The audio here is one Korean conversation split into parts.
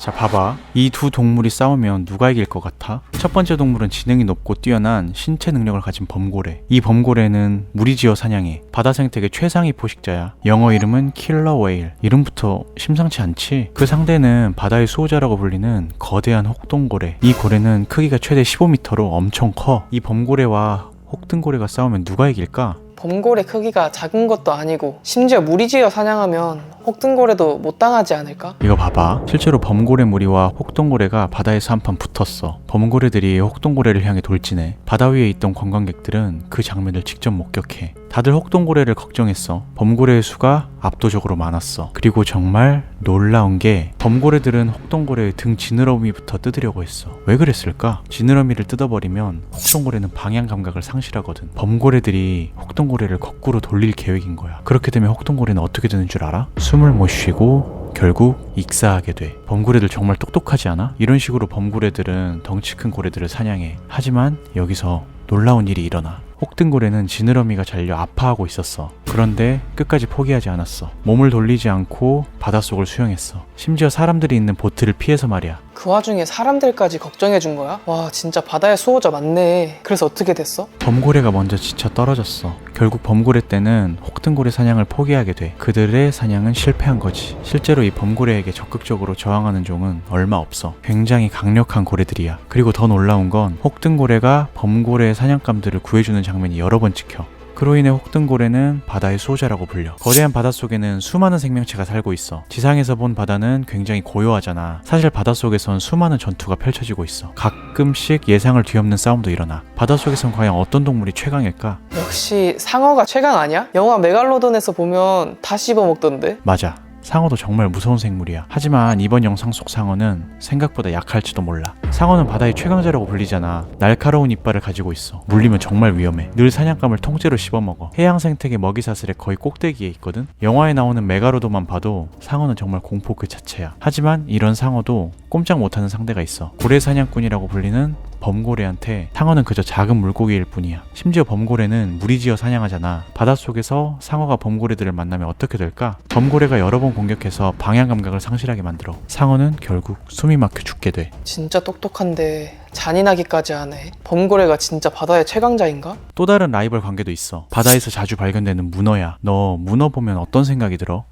자, 봐봐. 이 두 동물이 싸우면 누가 이길 것 같아? 첫 번째 동물은 지능이 높고 뛰어난 신체 능력을 가진 범고래. 이 범고래는 무리지어 사냥해. 바다 생태계 최상위 포식자야. 영어 이름은 킬러 웨일. 이름부터 심상치 않지? 그 상대는 바다의 수호자라고 불리는 거대한 혹동고래. 이 고래는 크기가 최대 15m로 엄청 커. 이 범고래와 혹등고래가 싸우면 누가 이길까? 범고래 크기가 작은 것도 아니고 심지어 무리지어 사냥하면 혹등고래도 못 당하지 않을까? 이거 봐봐. 실제로 범고래 무리와 혹동고래가 바다에서 한판 붙었어. 범고래들이 혹동고래를 향해 돌진해. 바다 위에 있던 관광객들은 그 장면을 직접 목격해. 다들 혹동고래를 걱정했어. 범고래의 수가 압도적으로 많았어. 그리고 정말 놀라운 게 범고래들은 혹동고래의 등 지느러미부터 뜯으려고 했어. 왜 그랬을까? 지느러미를 뜯어버리면 혹동고래는 방향 감각을 상실하거든. 범고래들이 혹동고래를 거꾸로 돌릴 계획인 거야. 그렇게 되면 혹동고래는 어떻게 되는 줄 알아? 숨을 못 쉬고 결국 익사하게 돼. 범고래들 정말 똑똑하지 않아? 이런 식으로 범고래들은 덩치 큰 고래들을 사냥해. 하지만 여기서 놀라운 일이 일어나. 혹등고래는 지느러미가 잘려 아파하고 있었어. 그런데 끝까지 포기하지 않았어. 몸을 돌리지 않고 바닷속을 수영했어. 심지어 사람들이 있는 보트를 피해서 말이야. 그 와중에 사람들까지 걱정해준 거야? 와, 진짜 바다의 수호자 맞네. 그래서 어떻게 됐어? 범고래가 먼저 지쳐 떨어졌어. 결국 범고래 때는 혹등고래 사냥을 포기하게 돼. 그들의 사냥은 실패한 거지. 실제로 이 범고래에게 적극적으로 저항하는 종은 얼마 없어. 굉장히 강력한 고래들이야. 그리고 더 놀라운 건 혹등고래가 범고래의 사냥감들을 구해주는 장면이 여러 번 찍혀. 그로 인해 혹등고래는 바다의 수호자라고 불려. 거대한 바닷속에는 수많은 생명체가 살고 있어. 지상에서 본 바다는 굉장히 고요하잖아. 사실 바닷속에선 수많은 전투가 펼쳐지고 있어. 가끔씩 예상을 뒤엎는 싸움도 일어나. 바닷속에선 과연 어떤 동물이 최강일까? 역시 상어가 최강 아니야? 영화 메갈로돈에서 보면 다 씹어먹던데? 맞아. 상어도 정말 무서운 생물이야. 하지만 이번 영상 속 상어는 생각보다 약할지도 몰라. 상어는 바다의 최강자라고 불리잖아. 날카로운 이빨을 가지고 있어. 물리면 정말 위험해. 늘 사냥감을 통째로 씹어먹어. 해양 생태계 먹이사슬의 거의 꼭대기에 있거든. 영화에 나오는 메가로돈만 봐도 상어는 정말 공포 그 자체야. 하지만 이런 상어도 꼼짝 못하는 상대가 있어. 고래 사냥꾼이라고 불리는 범고래한테 상어는 그저 작은 물고기일 뿐이야. 심지어 범고래는 무리지어 사냥하잖아. 바닷속에서 상어가 범고래들을 만나면 어떻게 될까? 범고래가 여러 번 공격해서 방향 감각을 상실하게 만들어. 상어는 결국 숨이 막혀 죽게 돼. 진짜 똑똑한데 잔인하기까지 하네. 범고래가 진짜 바다의 최강자인가? 또 다른 라이벌 관계도 있어. 바다에서 자주 발견되는 문어야. 너 문어 보면 어떤 생각이 들어?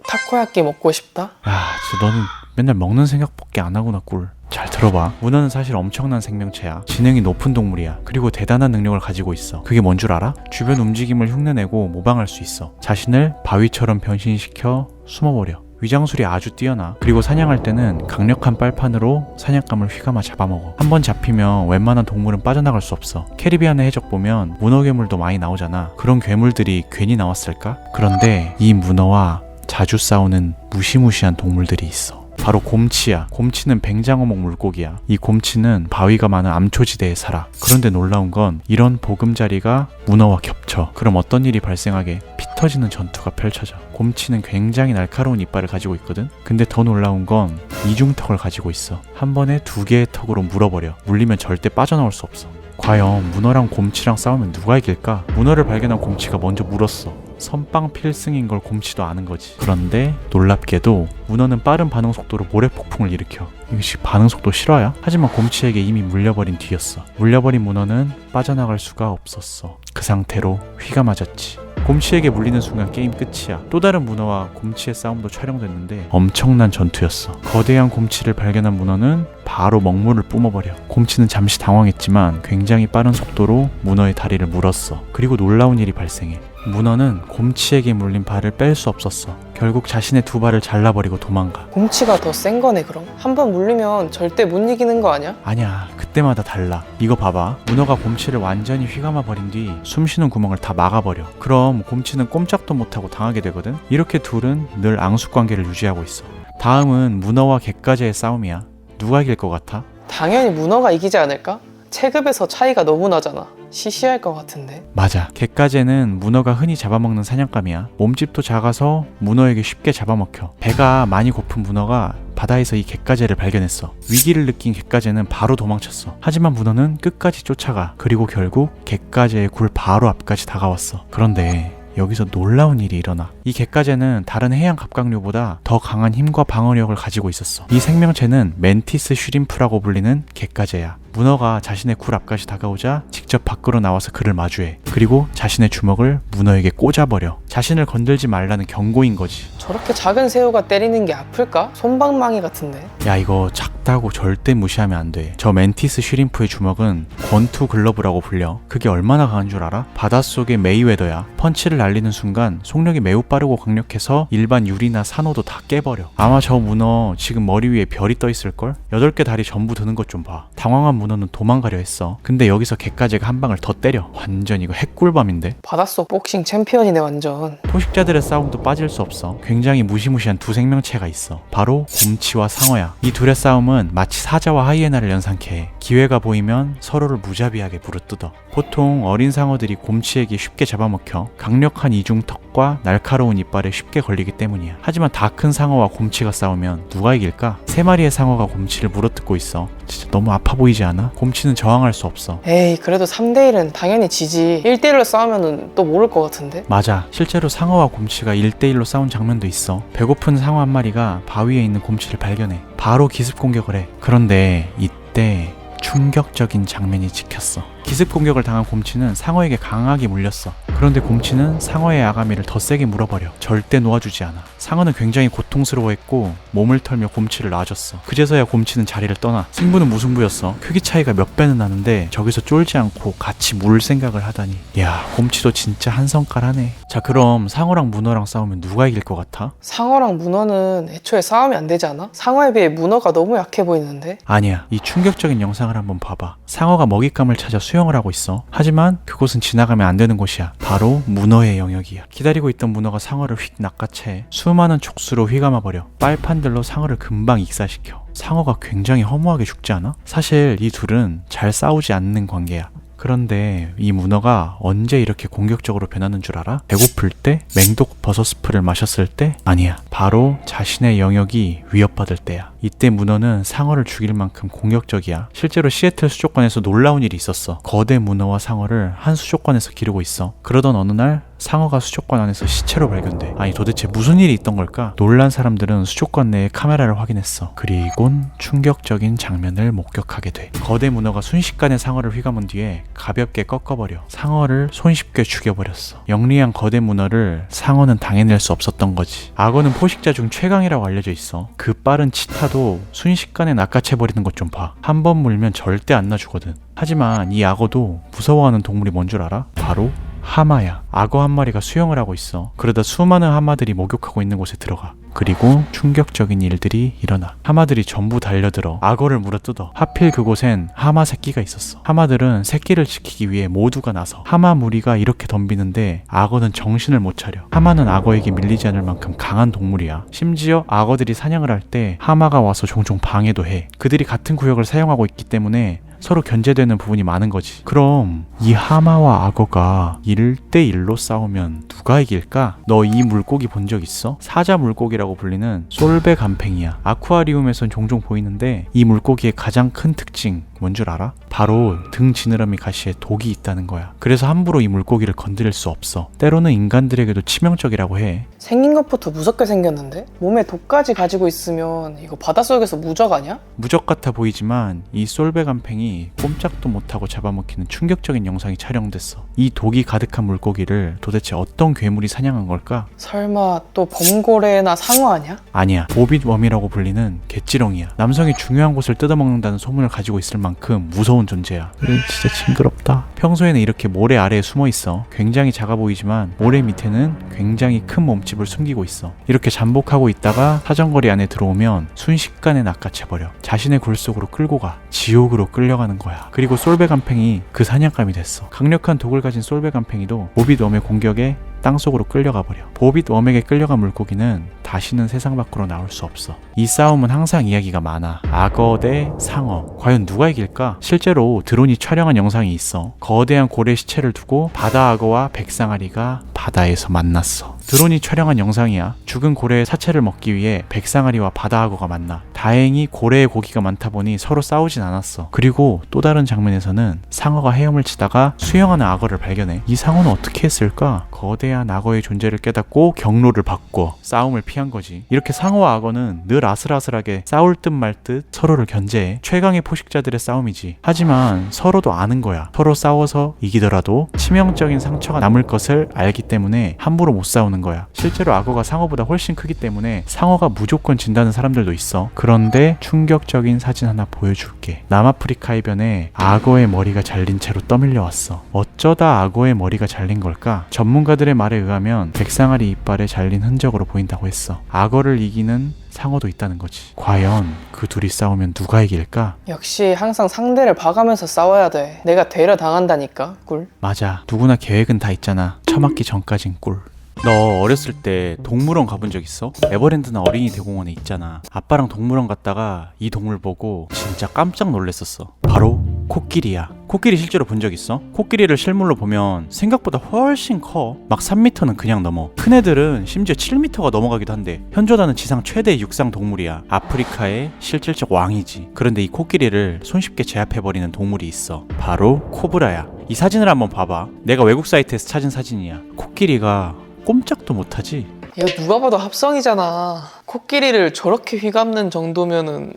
타코야끼 먹고 싶다? 진짜 너는 맨날 먹는 생각밖에 안 하구나 꿀. 잘 들어봐. 문어는 사실 엄청난 생명체야. 지능이 높은 동물이야. 그리고 대단한 능력을 가지고 있어. 그게 뭔 줄 알아? 주변 움직임을 흉내내고 모방할 수 있어. 자신을 바위처럼 변신시켜 숨어버려. 위장술이 아주 뛰어나. 그리고 사냥할 때는 강력한 빨판으로 사냥감을 휘감아 잡아먹어. 한번 잡히면 웬만한 동물은 빠져나갈 수 없어. 캐리비안의 해적 보면 문어 괴물도 많이 나오잖아. 그런 괴물들이 괜히 나왔을까? 그런데 이 문어와 자주 싸우는 무시무시한 동물들이 있어. 바로 곰치야. 곰치는 뱅장어목 물고기야. 이 곰치는 바위가 많은 암초지대에 살아. 그런데 놀라운 건 이런 보금자리가 문어와 겹쳐. 그럼 어떤 일이 발생하게? 피 터지는 전투가 펼쳐져. 곰치는 굉장히 날카로운 이빨을 가지고 있거든. 근데 더 놀라운 건 이중턱을 가지고 있어. 한 번에 2개의 턱으로 물어버려. 물리면 절대 빠져나올 수 없어. 과연 문어랑 곰치랑 싸우면 누가 이길까? 문어를 발견한 곰치가 먼저 물었어. 선빵 필승인 걸 곰치도 아는 거지. 그런데 놀랍게도 문어는 빠른 반응 속도로 모래폭풍을 일으켜. 이것이 반응 속도 실화야? 하지만 곰치에게 이미 물려버린 뒤였어. 물려버린 문어는 빠져나갈 수가 없었어. 그 상태로 휘가 맞았지. 곰치에게 물리는 순간 게임 끝이야. 또 다른 문어와 곰치의 싸움도 촬영됐는데 엄청난 전투였어. 거대한 곰치를 발견한 문어는 바로 먹물을 뿜어버려. 곰치는 잠시 당황했지만 굉장히 빠른 속도로 문어의 다리를 물었어. 그리고 놀라운 일이 발생해. 문어는 곰치에게 물린 발을 뺄 수 없었어. 결국 자신의 2발을 잘라버리고 도망가. 곰치가 더 센 거네 그럼? 한 번 물리면 절대 못 이기는 거 아니야? 아니야, 그때마다 달라. 이거 봐봐. 문어가 곰치를 완전히 휘감아 버린 뒤 숨쉬는 구멍을 다 막아버려. 그럼 곰치는 꼼짝도 못하고 당하게 되거든. 이렇게 둘은 늘 앙숙관계를 유지하고 있어. 다음은 문어와 갯가재의 싸움이야. 누가 이길 것 같아? 당연히 문어가 이기지 않을까? 체급에서 차이가 너무 나잖아. 시시할 것 같은데. 맞아. 갯가재는 문어가 흔히 잡아먹는 사냥감이야. 몸집도 작아서 문어에게 쉽게 잡아먹혀. 배가 많이 고픈 문어가 바다에서 이 갯가재를 발견했어. 위기를 느낀 갯가재는 바로 도망쳤어. 하지만 문어는 끝까지 쫓아가. 그리고 결국 갯가재의 굴 바로 앞까지 다가왔어. 그런데 여기서 놀라운 일이 일어나. 이 갯가재는 다른 해양 갑각류보다 더 강한 힘과 방어력을 가지고 있었어. 이 생명체는 멘티스 슈림프라고 불리는 갯가재야. 문어가 자신의 굴 앞까지 다가오자 직접 밖으로 나와서 그를 마주해. 그리고 자신의 주먹을 문어에게 꽂아버려. 자신을 건들지 말라는 경고인 거지. 저렇게 작은 새우가 때리는 게 아플까? 손방망이 같은데. 야, 이거 작다고 절대 무시하면 안 돼. 저 멘티스 슈림프의 주먹은 권투 글러브라고 불려. 그게 얼마나 강한 줄 알아? 바닷속의 메이웨더야. 펀치를 날리는 순간 속력이 매우 빠르고 강력해서 일반 유리나 산호도 다 깨버려. 아마 저 문어 지금 머리 위에 별이 떠 있을걸? 8개 다리 전부 드는 것 좀 봐. 당황한 문어는 도망가려 했어. 근데 여기서 갯가재가 한 방을 더 때려. 완전 이거 핵꿀밤인데? 바닷속 복싱 챔피언이네 완전. 포식자들의 싸움도 빠질 수 없어. 굉장히 무시무시한 두 생명체가 있어. 바로 곰치와 상어야. 이 둘의 싸움은 마치 사자와 하이에나를 연상케 해. 기회가 보이면 서로를 무자비하게 부르뜯어. 보통 어린 상어들이 곰치에게 쉽게 잡아먹혀. 강력한 이중턱과 날카로운 이빨에 쉽게 걸리기 때문이야. 하지만 다 큰 상어와 곰치가 싸우면 누가 이길까? 3마리의 상어가 곰치를 물어뜯고 있어. 진짜 너무 아파 보이지 않아? 곰치는 저항할 수 없어. 에이, 그래도 3대1은 당연히 지지. 1대1로 싸우면 또 모를 것 같은데? 맞아. 실제로 상어와 곰치가 1대1로 싸운 장면도 있어. 배고픈 상어 한 마리가 바위에 있는 곰치를 발견해. 바로 기습 공격을 해. 그런데 이때 충격적인 장면이 찍혔어. 기습 공격을 당한 곰치는 상어에게 강하게 물렸어. 그런데 곰치는 상어의 아가미를 더 세게 물어버려. 절대 놓아주지 않아. 상어는 굉장히 고통스러워했고 몸을 털며 곰치를 놔줬어. 그제서야 곰치는 자리를 떠나. 승부는 무승부였어. 크기 차이가 몇 배는 나는데 저기서 쫄지 않고 같이 물 생각을 하다니. 야, 곰치도 진짜 한성깔하네. 자, 그럼 상어랑 문어랑 싸우면 누가 이길 것 같아? 상어랑 문어는 애초에 싸우면 안 되지 않아? 상어에 비해 문어가 너무 약해 보이는데? 아니야. 이 충격적인 영상을 한번 봐봐. 상어가 먹잇감을 찾아 수영을 하고 있어. 하지만 그곳은 지나가면 안 되는 곳이야. 바로 문어의 영역이야. 기다리고 있던 문어가 상어를 휙 낚아채 수많은 촉수로 휘감아버려. 빨판들로 상어를 금방 익사시켜. 상어가 굉장히 허무하게 죽지 않아? 사실 이 둘은 잘 싸우지 않는 관계야. 그런데 이 문어가 언제 이렇게 공격적으로 변하는 줄 알아? 배고플 때? 맹독 버섯 스프를 마셨을 때? 아니야. 바로 자신의 영역이 위협받을 때야. 이때 문어는 상어를 죽일 만큼 공격적이야. 실제로 시애틀 수족관에서 놀라운 일이 있었어. 거대 문어와 상어를 한 수족관에서 기르고 있어. 그러던 어느 날 상어가 수족관 안에서 시체로 발견돼. 아니, 도대체 무슨 일이 있던 걸까? 놀란 사람들은 수족관 내의 카메라를 확인했어. 그리곤 충격적인 장면을 목격하게 돼. 거대 문어가 순식간에 상어를 휘감은 뒤에 가볍게 꺾어버려 상어를 손쉽게 죽여버렸어. 영리한 거대 문어를 상어는 당해낼 수 없었던 거지. 악어는 포식자 중 최강이라고 알려져 있어. 그 빠른 치타도 순식간에 낚아채버리는 것 좀 봐. 한 번 물면 절대 안 놔주거든. 하지만 이 악어도 무서워하는 동물이 뭔 줄 알아? 바로 하마야. 악어 한 마리가 수영을 하고 있어. 그러다 수많은 하마들이 목욕하고 있는 곳에 들어가. 그리고 충격적인 일들이 일어나. 하마들이 전부 달려들어 악어를 물어뜯어. 하필 그곳엔 하마 새끼가 있었어. 하마들은 새끼를 지키기 위해 모두가 나서 하마 무리가 이렇게 덤비는데 악어는 정신을 못 차려. 하마는 악어에게 밀리지 않을 만큼 강한 동물이야. 심지어 악어들이 사냥을 할 때 하마가 와서 종종 방해도 해. 그들이 같은 구역을 사용하고 있기 때문에 서로 견제되는 부분이 많은 거지. 그럼 이 하마와 악어가 1대1로 싸우면 누가 이길까? 너 이 물고기 본 적 있어? 사자 물고기라고 불리는 솔베간팽이야. 아쿠아리움에선 종종 보이는데 이 물고기의 가장 큰 특징 뭔 줄 알아? 바로 등 지느러미 가시에 독이 있다는 거야. 그래서 함부로 이 물고기를 건드릴 수 없어. 때로는 인간들에게도 치명적이라고 해. 생긴 것부터 무섭게 생겼는데? 몸에 독까지 가지고 있으면 이거 바닷속에서 무적 아니야? 무적 같아 보이지만 이 솔베간팽이 꼼짝도 못하고 잡아먹히는 충격적인 영상이 촬영됐어. 이 독이 가득한 물고기를 도대체 어떤 괴물이 사냥한 걸까? 설마 또 범고래나 상어 아니야? 아니야. 보빗웜이라고 불리는 갯지렁이야. 남성이 중요한 곳을 뜯어먹는다는 소문을 가지고 있을 만큼 무서운 존재야. 진짜 징그럽다. 평소에는 이렇게 모래 아래에 숨어 있어. 굉장히 작아 보이지만 모래 밑에는 굉장히 큰 몸집을 숨기고 있어. 이렇게 잠복하고 있다가 사정거리 안에 들어오면 순식간에 낚아채버려. 자신의 굴 속으로 끌고 가. 지옥으로 끌려가는 거야. 그리고 솔베간팽이 그 사냥감이 됐어. 강력한 독을 가진 솔베간팽이도 보빗웜의 공격에 땅속으로 끌려가 버려. 보빗웜에게 끌려간 물고기는 다시는 세상 밖으로 나올 수 없어. 이 싸움은 항상 이야기가 많아. 악어 대 상어. 과연 누가 이길까? 실제로 드론이 촬영한 영상이 있어. 거대한 고래 시체를 두고 바다 악어와 백상아리가 바다에서 만났어. 드론이 촬영한 영상이야. 죽은 고래의 사체를 먹기 위해 백상아리와 바다 악어가 만나. 다행히 고래의 고기가 많다 보니 서로 싸우진 않았어. 그리고 또 다른 장면에서는 상어가 헤엄을 치다가 수영하는 악어를 발견해. 이 상어는 어떻게 했을까? 거대한 악어의 존재를 깨닫고 경로를 바꿔 싸움을 피한 거지. 이렇게 상어와 악어는 늘 아슬아슬하게 싸울 듯 말 듯 서로를 견제해. 최강의 포식자들의 싸움이지. 하지만 서로도 아는 거야. 서로 싸워서 이기더라도 치명적인 상처가 남을 것을 알기 때문에 함부로 못 싸우는 거야. 실제로 악어가 상어보다 훨씬 크기 때문에 상어가 무조건 진다는 사람들도 있어. 그런데 충격적인 사진 하나 보여줄게. 남아프리카 해변에 악어의 머리가 잘린 채로 떠밀려 왔어. 어쩌다 악어의 머리가 잘린 걸까? 전문가들의 말에 의하면 백상아리 이빨에 잘린 흔적으로 보인다고 했어. 악어를 이기는 상어도 있다는 거지. 과연 그 둘이 싸우면 누가 이길까? 역시 항상 상대를 봐가면서 싸워야 돼. 내가 데려당한다니까 꿀. 맞아. 누구나 계획은 다 있잖아. 처맞기 전까진 꿀. 너 어렸을 때 동물원 가본 적 있어? 에버랜드나 어린이 대공원에 있잖아. 아빠랑 동물원 갔다가 이 동물 보고 진짜 깜짝 놀랐었어. 바로 코끼리야. 코끼리 실제로 본 적 있어? 코끼리를 실물로 보면 생각보다 훨씬 커. 막 3m는 그냥 넘어. 큰 애들은 심지어 7m가 넘어가기도 한데 현존하는 지상 최대 육상 동물이야. 아프리카의 실질적 왕이지. 그런데 이 코끼리를 손쉽게 제압해버리는 동물이 있어. 바로 코브라야. 이 사진을 한번 봐봐. 내가 외국 사이트에서 찾은 사진이야. 코끼리가 꼼짝도 못하지. 이거 누가 봐도 합성이잖아. 코끼리를 저렇게 휘감는 정도면은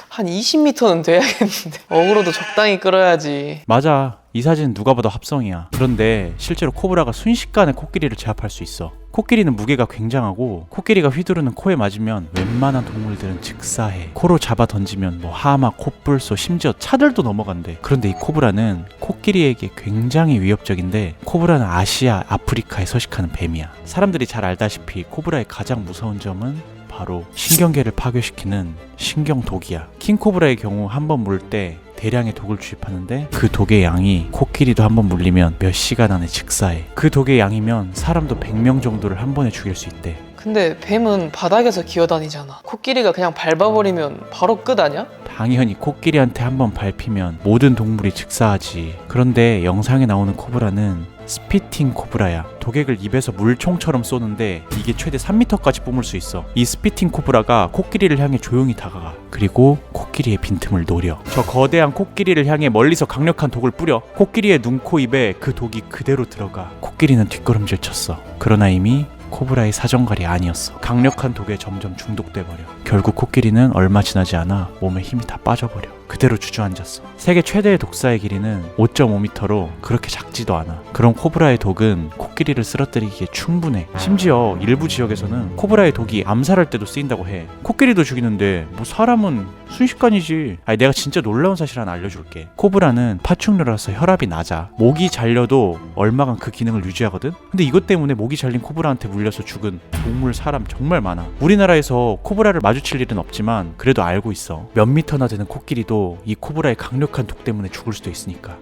한 20m는 돼야겠는데. 어그로도 적당히 끌어야지. 맞아. 이 사진 누가 봐도 합성이야. 그런데 실제로 코브라가 순식간에 코끼리를 제압할 수 있어. 코끼리는 무게가 굉장하고 코끼리가 휘두르는 코에 맞으면 웬만한 동물들은 즉사해. 코로 잡아 던지면 뭐 하마, 코뿔소, 심지어 차들도 넘어간대. 그런데 이 코브라는 코끼리에게 굉장히 위협적인데 코브라는 아시아, 아프리카에 서식하는 뱀이야. 사람들이 잘 알다시피 코브라의 가장 무서운 점은 바로 신경계를 파괴시키는 신경독이야. 킹코브라의 경우 한 번 물 때 대량의 독을 주입하는데 그 독의 양이 코끼리도 한 번 물리면 몇 시간 안에 즉사해. 그 독의 양이면 사람도 100명 정도를 한 번에 죽일 수 있대. 근데 뱀은 바닥에서 기어다니잖아. 코끼리가 그냥 밟아버리면 바로 끝 아냐? 당연히 코끼리한테 한 번 밟히면 모든 동물이 즉사하지. 그런데 영상에 나오는 코브라는 스피팅 코브라야. 독액을 입에서 물총처럼 쏘는데 이게 최대 3m까지 뿜을 수 있어. 이 스피팅 코브라가 코끼리를 향해 조용히 다가가. 그리고 코끼리의 빈틈을 노려. 저 거대한 코끼리를 향해 멀리서 강력한 독을 뿌려. 코끼리의 눈, 코, 입에 그 독이 그대로 들어가. 코끼리는 뒷걸음질 쳤어. 그러나 이미 코브라의 사정갈이 아니었어. 강력한 독에 점점 중독돼 버려. 결국 코끼리는 얼마 지나지 않아 몸에 힘이 다 빠져버려. 그대로 주저앉았어. 세계 최대의 독사의 길이는 5.5m로 그렇게 작지도 않아. 그럼 코브라의 독은 코끼리를 쓰러뜨리기에 충분해. 심지어 일부 지역에서는 코브라의 독이 암살할 때도 쓰인다고 해. 코끼리도 죽이는데 뭐 사람은 순식간이지. 아니 내가 진짜 놀라운 사실 하나 알려줄게. 코브라는 파충류라서 혈압이 낮아. 목이 잘려도 얼마간 그 기능을 유지하거든. 근데 이것 때문에 목이 잘린 코브라한테 물려서 죽은 동물, 사람 정말 많아. 우리나라에서 코브라를 마주칠 일은 없지만 그래도 알고 있어. 몇 미터나 되는 코끼리도 이 코브라의 강력한 독 때문에 죽을 수도 있으니까.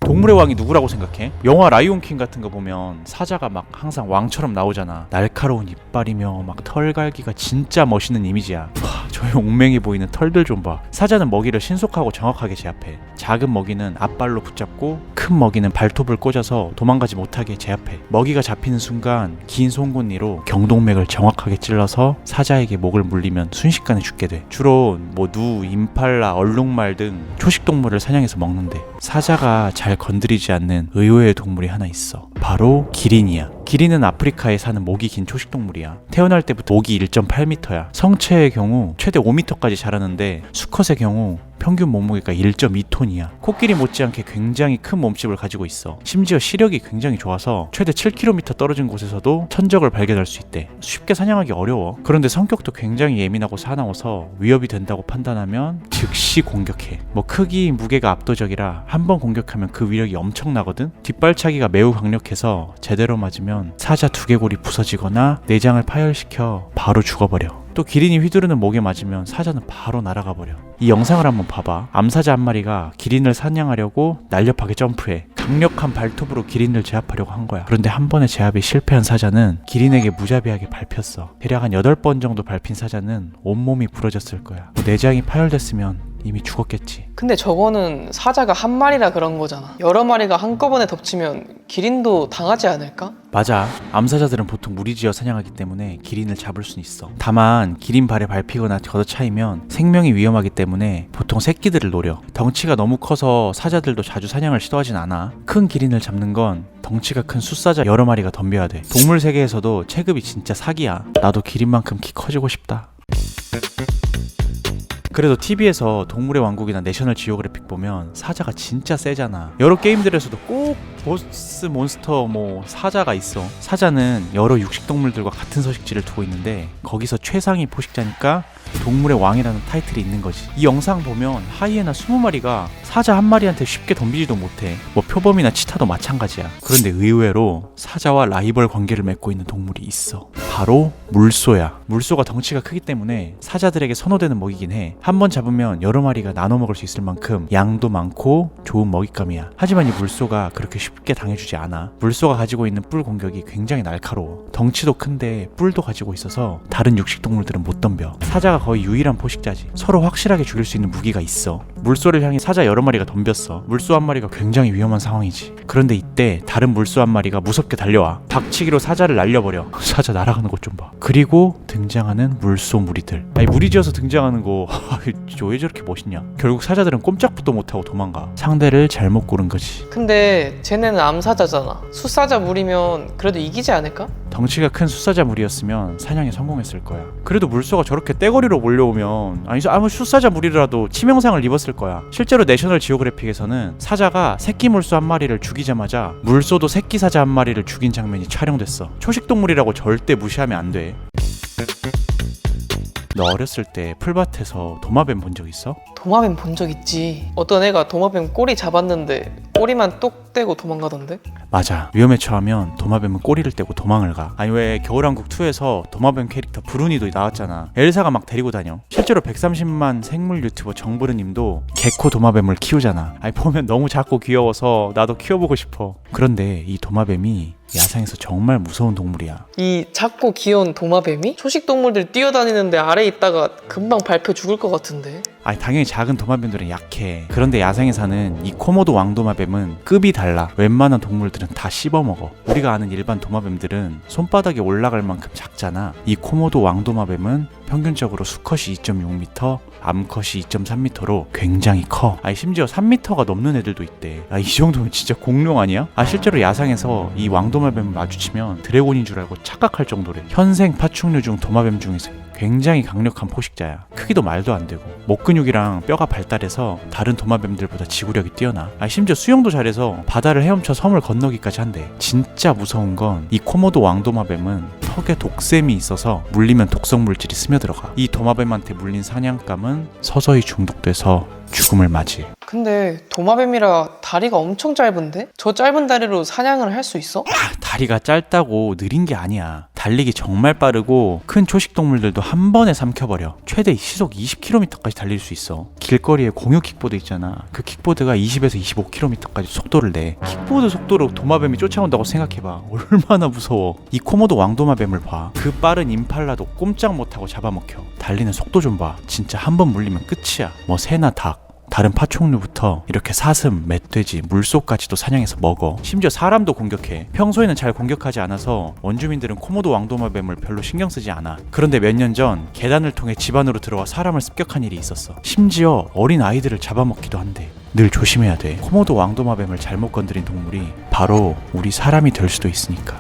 동물의 왕이 누구라고 생각해? 영화 라이온킹 같은 거 보면 사자가 막 항상 왕처럼 나오잖아. 날카로운 이빨이며 막 털갈기가 진짜 멋있는 이미지야. 저 옹맹이 보이는 털들 좀 봐. 사자는 먹이를 신속하고 정확하게 제압해. 작은 먹이는 앞발로 붙잡고 큰 먹이는 발톱을 꽂아서 도망가지 못하게 제압해. 먹이가 잡히는 순간 긴 송곳니로 경동맥을 정확하게 찔러서 사자에게 목을 물리면 순식간에 죽게 돼. 주로 뭐 누, 임팔라, 얼룩말 등 초식동물을 사냥해서 먹는데 사자가 잘 건드리지 않는 의외의 동물이 하나 있어. 바로 기린이야. 기린은 아프리카에 사는 목이 긴 초식동물이야. 태어날 때부터 목이 1.8m야. 성체의 경우 최대 5m까지 자라는데 수컷의 경우 평균 몸무게가 1.2톤이야. 코끼리 못지않게 굉장히 큰 몸집을 가지고 있어. 심지어 시력이 굉장히 좋아서 최대 7km 떨어진 곳에서도 천적을 발견할 수 있대. 쉽게 사냥하기 어려워. 그런데 성격도 굉장히 예민하고 사나워서 위협이 된다고 판단하면 즉시 공격해. 뭐 크기, 무게가 압도적이라 한 번 공격하면 그 위력이 엄청나거든. 뒷발차기가 매우 강력해서 제대로 맞으면 사자 두개골이 부서지거나 내장을 파열시켜 바로 죽어버려. 또 기린이 휘두르는 목에 맞으면 사자는 바로 날아가 버려. 이 영상을 한번 봐봐. 암사자 한 마리가 기린을 사냥하려고 날렵하게 점프해. 강력한 발톱으로 기린을 제압하려고 한 거야. 그런데 한 번의 제압에 실패한 사자는 기린에게 무자비하게 밟혔어. 대략 한 8번 정도 밟힌 사자는 온몸이 부러졌을 거야. 내장이 파열됐으면 이미 죽었겠지. 근데 저거는 사자가 한 마리라 그런 거잖아. 여러 마리가 한꺼번에 덮치면 기린도 당하지 않을까? 맞아. 암사자들은 보통 무리지어 사냥하기 때문에 기린을 잡을 수는 있어. 다만 기린 발에 밟히거나 걷어차이면 생명이 위험하기 때문에 보통 새끼들을 노려. 덩치가 너무 커서 사자들도 자주 사냥을 시도하진 않아. 큰 기린을 잡는 건 덩치가 큰 숫사자 여러 마리가 덤벼야 돼. 동물 세계에서도 체급이 진짜 사기야. 나도 기린만큼 키 커지고 싶다. 그래도 TV에서 동물의 왕국이나 내셔널 지오그래픽 보면 사자가 진짜 세잖아. 여러 게임들에서도 꼭 보스 몬스터 사자가 있어. 사자는 여러 육식동물들과 같은 서식지를 두고 있는데 거기서 최상위 포식자니까 동물의 왕이라는 타이틀이 있는 거지. 이 영상 보면 하이에나 20마리가 사자 한 마리한테 쉽게 덤비지도 못해. 표범이나 치타도 마찬가지야. 그런데 의외로 사자와 라이벌 관계를 맺고 있는 동물이 있어. 바로 물소야. 물소가 덩치가 크기 때문에 사자들에게 선호되는 먹이긴 해. 한 번 잡으면 여러 마리가 나눠 먹을 수 있을 만큼 양도 많고 좋은 먹잇감이야. 하지만 이 물소가 그렇게 쉽게 당해주지 않아. 물소가 가지고 있는 뿔 공격이 굉장히 날카로워. 덩치도 큰데 뿔도 가지고 있어서 다른 육식동물들은 못 덤벼. 사자가 거의 유일한 포식자지. 서로 확실하게 죽일 수 있는 무기가 있어. 물소를 향해 사자 여러 마리가 덤볐어. 물소 한 마리가 굉장히 위험한 상황이지. 그런데 이때 다른 물소 한 마리가 무섭게 달려와. 박치기로 사자를 날려버려. 사자 날아가는 것 좀 봐. 그리고 등장하는 물소 무리들. 아니 무리지어서 등장하는 거 왜 저렇게 멋있냐. 결국 사자들은 꼼짝부터 못하고 도망가. 상대를 잘못 고른 거지. 근데 쟤네는 암사자잖아. 숫사자 무리면 그래도 이기지 않을까? 덩치가 큰 숫사자 무리였으면 사냥에 성공했을 거야. 그래도 물소가 저렇게 떼거리로 몰려오면 아무 숫사자 무리라도 치명상을 입었을 거야. 실제로 내셔널 지오그래픽에서는 사자가 새끼 물소 한 마리를 죽이자마자 물소도 새끼 사자 한 마리를 죽인 장면이 촬영됐어. 초식동물이라고 절대 무시하면 안 돼. 너 어렸을 때 풀밭에서 도마뱀 본 적 있어? 도마뱀 본 적 있지. 어떤 애가 도마뱀 꼬리 잡았는데 꼬리만 똑 떼고 도망가던데? 맞아. 위험에 처하면 도마뱀은 꼬리를 떼고 도망을 가. 아니 왜 겨울왕국 2에서 도마뱀 캐릭터 브루니도 나왔잖아. 엘사가 막 데리고 다녀. 실제로 130만 생물 유튜버 정브르님도 개코 도마뱀을 키우잖아. 아니 보면 너무 작고 귀여워서 나도 키워보고 싶어. 그런데 이 도마뱀이 야생에서 정말 무서운 동물이야. 이 작고 귀여운 도마뱀이? 초식동물들 뛰어다니는데 아래에 있다가 금방 밟혀 죽을 것 같은데? 아니 당연히 작은 도마뱀들은 약해. 그런데 야생에 사는 이 코모도 왕도마뱀은 급이 달라. 웬만한 동물들은 다 씹어먹어. 우리가 아는 일반 도마뱀들은 손바닥에 올라갈 만큼 작잖아. 이 코모도 왕도마뱀은 평균적으로 수컷이 2.6m, 암컷이 2.3m로 굉장히 커. 아니 심지어 3m가 넘는 애들도 있대. 이 정도면 진짜 공룡 아니야? 실제로 야상에서 이 왕도마뱀을 마주치면 드래곤인 줄 알고 착각할 정도래. 현생 파충류 중 도마뱀 중에서 굉장히 강력한 포식자야. 크기도 말도 안 되고 목 근육이랑 뼈가 발달해서 다른 도마뱀들보다 지구력이 뛰어나. 심지어 수영도 잘해서 바다를 헤엄쳐 섬을 건너기까지 한대. 진짜 무서운 건 이 코모도 왕도마뱀은 턱에 독샘이 있어서 물리면 독성 물질이 스며들어가. 이 도마뱀한테 물린 사냥감은 서서히 중독돼서 죽음을 맞이해. 근데 도마뱀이라 다리가 엄청 짧은데? 저 짧은 다리로 사냥을 할 수 있어? 다리가 짧다고 느린 게 아니야. 달리기 정말 빠르고 큰 초식동물들도 한 번에 삼켜버려. 최대 시속 20km까지 달릴 수 있어. 길거리에 공유 킥보드 있잖아. 그 킥보드가 20에서 25km까지 속도를 내. 킥보드 속도로 도마뱀이 쫓아온다고 생각해봐. 얼마나 무서워. 이 코모도 왕도마뱀을 봐. 그 빠른 임팔라도 꼼짝 못하고 잡아먹혀. 달리는 속도 좀 봐. 진짜 한 번 물리면 끝이야. 새나 닭, 다른 파충류부터 이렇게 사슴, 멧돼지, 물소까지도 사냥해서 먹어. 심지어 사람도 공격해. 평소에는 잘 공격하지 않아서 원주민들은 코모도 왕도마뱀을 별로 신경 쓰지 않아. 그런데 몇 년 전 계단을 통해 집 안으로 들어와 사람을 습격한 일이 있었어. 심지어 어린 아이들을 잡아먹기도 한대. 늘 조심해야 돼. 코모도 왕도마뱀을 잘못 건드린 동물이 바로 우리 사람이 될 수도 있으니까.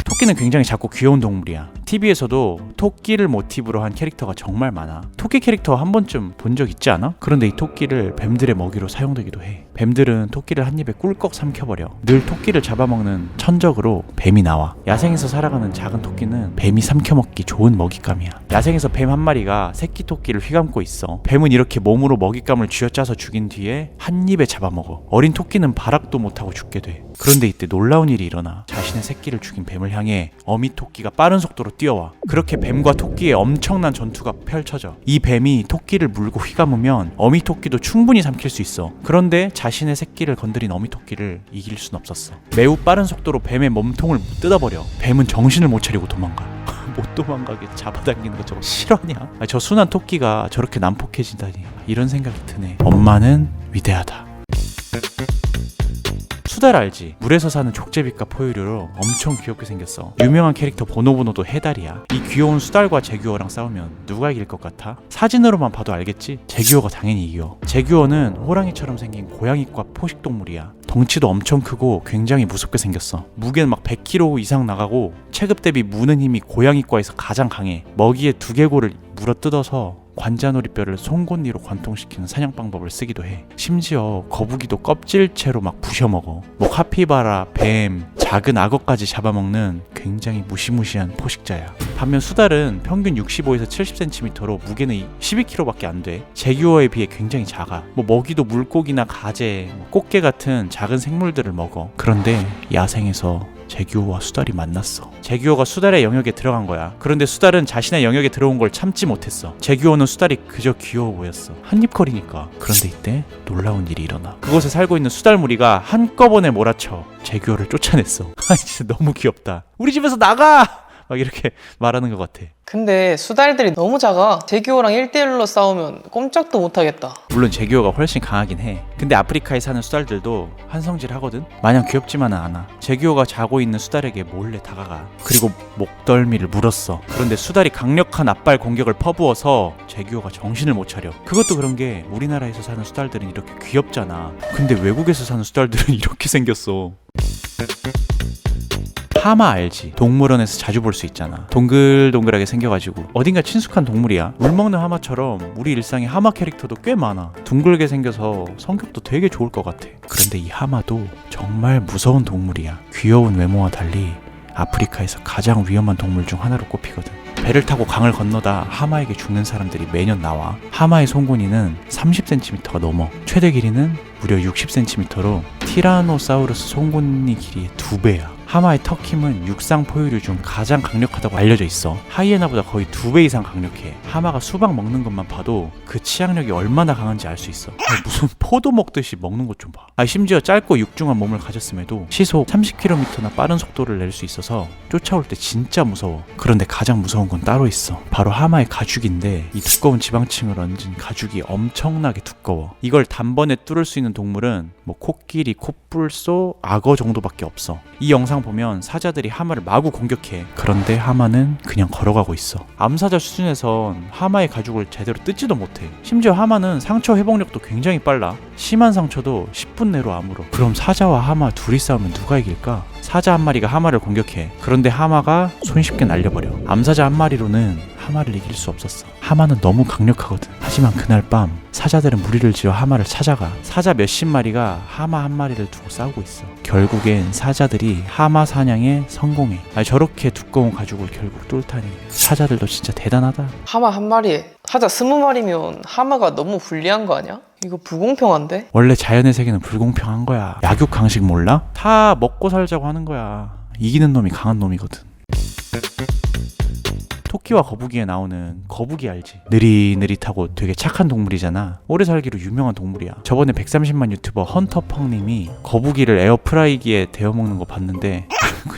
토끼는 굉장히 작고 귀여운 동물이야. TV에서도 토끼를 모티브로 한 캐릭터가 정말 많아. 토끼 캐릭터 한 번쯤 본 적 있지 않아? 그런데 이 토끼를 뱀들의 먹이로 사용되기도 해. 뱀들은 토끼를 한 입에 꿀꺽 삼켜버려. 늘 토끼를 잡아먹는 천적으로 뱀이 나와. 야생에서 살아가는 작은 토끼는 뱀이 삼켜먹기 좋은 먹잇감이야. 야생에서 뱀 한 마리가 새끼 토끼를 휘감고 있어. 뱀은 이렇게 몸으로 먹잇감을 쥐어짜서 죽인 뒤에 한 입에 잡아먹어. 어린 토끼는 발악도 못하고 죽게 돼. 그런데 이때 놀라운 일이 일어나. 자신의 새끼를 죽인 뱀을 향해 어미 토끼가 빠른 속도로 뛰어와. 그렇게 뱀과 토끼의 엄청난 전투가 펼쳐져. 이 뱀이 토끼를 물고 휘감으면 어미 토끼도 충분히 삼킬 수 있어. 그런데 자신의 새끼를 건드린 어미 토끼를 이길 순 없었어. 매우 빠른 속도로 뱀의 몸통을 뜯어버려. 뱀은 정신을 못 차리고 도망가. 못 도망가게 잡아당기는 거 저거 실화냐? 저 순한 토끼가 저렇게 난폭해진다니 이런 생각이 드네. 엄마는 위대하다. 수달 알지? 물에서 사는 족제비과 포유류로 엄청 귀엽게 생겼어. 유명한 캐릭터 보노보노도 해달이야. 이 귀여운 수달과 제규어랑 싸우면 누가 이길 것 같아? 사진으로만 봐도 알겠지? 제규어가 당연히 이겨. 제규어는 호랑이처럼 생긴 고양이과 포식동물이야. 덩치도 엄청 크고 굉장히 무섭게 생겼어. 무게는 막 100kg 이상 나가고 체급 대비 무는 힘이 고양이과에서 가장 강해. 먹이의 두개골을 물어뜯어서 관자놀이뼈를 송곳니로 관통시키는 사냥 방법을 쓰기도 해. 심지어 거북이도 껍질채로 막 부셔먹어. 뭐 카피바라, 뱀, 작은 악어까지 잡아먹는 굉장히 무시무시한 포식자야. 반면 수달은 평균 65에서 70cm로 무게는 12kg밖에 안 돼. 제규어에 비해 굉장히 작아. 뭐 먹이도 물고기나 가재, 꽃게 같은 작은 생물들을 먹어. 그런데 야생에서 제규어와 수달이 만났어. 제규어가 수달의 영역에 들어간 거야. 그런데 수달은 자신의 영역에 들어온 걸 참지 못했어. 제규어는 수달이 그저 귀여워 보였어. 한입거리니까. 그런데 이때 놀라운 일이 일어나. 그곳에 살고 있는 수달 무리가 한꺼번에 몰아쳐 제규어를 쫓아냈어. 아 진짜 너무 귀엽다. 우리 집에서 나가! 막 이렇게 말하는 것 같아. 근데 수달들이 너무 작아. 제규어랑 1대1로 싸우면 꼼짝도 못하겠다. 물론 제규어가 훨씬 강하긴 해. 근데 아프리카에 사는 수달들도 한성질 하거든? 마냥 귀엽지만은 않아. 제규어가 자고 있는 수달에게 몰래 다가가. 그리고 목덜미를 물었어. 그런데 수달이 강력한 앞발 공격을 퍼부어서 제규어가 정신을 못 차려. 그것도 그런 게 우리나라에서 사는 수달들은 이렇게 귀엽잖아. 근데 외국에서 사는 수달들은 이렇게 생겼어. 하마 알지? 동물원에서 자주 볼 수 있잖아. 동글동글하게 생겨가지고 어딘가 친숙한 동물이야. 물먹는 하마처럼 우리 일상에 하마 캐릭터도 꽤 많아. 둥글게 생겨서 성격도 되게 좋을 것 같아. 그런데 이 하마도 정말 무서운 동물이야. 귀여운 외모와 달리 아프리카에서 가장 위험한 동물 중 하나로 꼽히거든. 배를 타고 강을 건너다 하마에게 죽는 사람들이 매년 나와. 하마의 송곳니는 30cm가 넘어. 최대 길이는 무려 60cm로 티라노사우루스 송곳니 길이의 2배야. 하마의 턱 힘은 육상 포유류 중 가장 강력하다고 알려져 있어. 하이에나보다 거의 2배 이상 강력해. 하마가 수박 먹는 것만 봐도 그 치악력이 얼마나 강한지 알 수 있어. 아니, 무슨 포도 먹듯이 먹는 것 좀 봐. 심지어 짧고 육중한 몸을 가졌음에도 시속 30km나 빠른 속도를 낼 수 있어서 쫓아올 때 진짜 무서워. 그런데 가장 무서운 건 따로 있어. 바로 하마의 가죽인데 이 두꺼운 지방층을 얹은 가죽이 엄청나게 두꺼워. 이걸 단번에 뚫을 수 있는 동물은 뭐 코끼리, 코뿔소, 악어 정도밖에 없어. 이 영상 보면 사자들이 하마를 마구 공격해. 그런데 하마는 그냥 걸어가고 있어. 암사자 수준에선 하마의 가죽을 제대로 뜯지도 못해. 심지어 하마는 상처 회복력도 굉장히 빨라. 심한 상처도 10분 내로 아물어. 그럼 사자와 하마 둘이 싸우면 누가 이길까? 사자 한 마리가 하마를 공격해. 그런데 하마가 손쉽게 날려버려. 암사자 한 마리로는 하마를 이길 수 없었어. 하마는 너무 강력하거든. 하지만 그날 밤 사자들은 무리를 지어 하마를 찾아가. 사자 몇십 마리가 하마 한 마리를 두고 싸우고 있어. 결국엔 사자들이 하마 사냥에 성공해. 저렇게 두꺼운 가죽을 결국 뚫다니. 사자들도 진짜 대단하다. 하마 한 마리에 사자 20마리면 하마가 너무 불리한 거 아니야? 이거 불공평한데? 원래 자연의 세계는 불공평한 거야. 약육 강식 몰라? 다 먹고 살자고 하는 거야. 이기는 놈이 강한 놈이거든. 토끼와 거북이에 나오는 거북이 알지? 느릿느릿하고 되게 착한 동물이잖아. 오래 살기로 유명한 동물이야. 저번에 130만 유튜버 헌터펑님이 거북이를 에어프라이기에 데워먹는 거 봤는데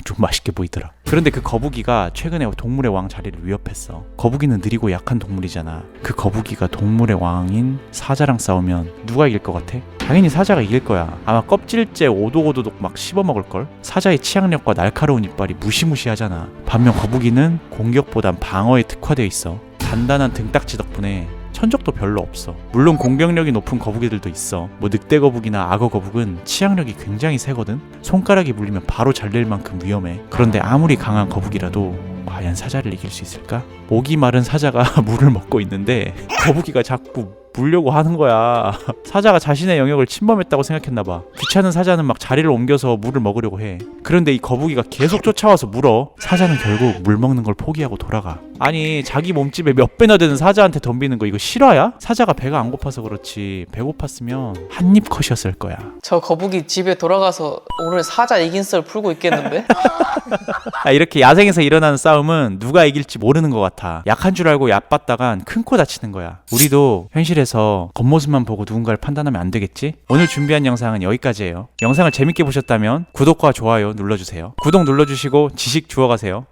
좀 맛있게 보이더라. 그런데 그 거북이가 최근에 동물의 왕 자리를 위협했어. 거북이는 느리고 약한 동물이잖아. 그 거북이가 동물의 왕인 사자랑 싸우면 누가 이길 것 같아? 당연히 사자가 이길 거야. 아마 껍질째 오독오독 막 씹어먹을걸? 사자의 치악력과 날카로운 이빨이 무시무시하잖아. 반면 거북이는 공격보단 방어에 특화되어 있어. 단단한 등딱지 덕분에 천적도 별로 없어. 물론 공격력이 높은 거북이들도 있어. 뭐 늑대 거북이나 악어 거북은 치악력이 굉장히 세거든. 손가락이 물리면 바로 잘릴 만큼 위험해. 그런데 아무리 강한 거북이라도 과연 사자를 이길 수 있을까? 목이 마른 사자가 물을 먹고 있는데 거북이가 자꾸 물려고 하는 거야. 사자가 자신의 영역을 침범했다고 생각했나봐. 귀찮은 사자는 막 자리를 옮겨서 물을 먹으려고 해. 그런데 이 거북이가 계속 쫓아와서 물어. 사자는 결국 물 먹는 걸 포기하고 돌아가. 아니 자기 몸집에 몇 배나 되는 사자한테 덤비는 거 이거 실화야? 사자가 배가 안 고파서 그렇지 배고팠으면 한입 컷이었을 거야. 저 거북이 집에 돌아가서 오늘 사자 이긴 썰 풀고 있겠는데? 이렇게 야생에서 일어나는 싸움은 누가 이길지 모르는 것 같아. 약한 줄 알고 얕봤다간 큰 코 다치는 거야. 우리도 현실에서 겉모습만 보고 누군가를 판단하면 안 되겠지? 오늘 준비한 영상은 여기까지예요. 영상을 재밌게 보셨다면 구독과 좋아요 눌러주세요. 구독 눌러주시고 지식 주워가세요.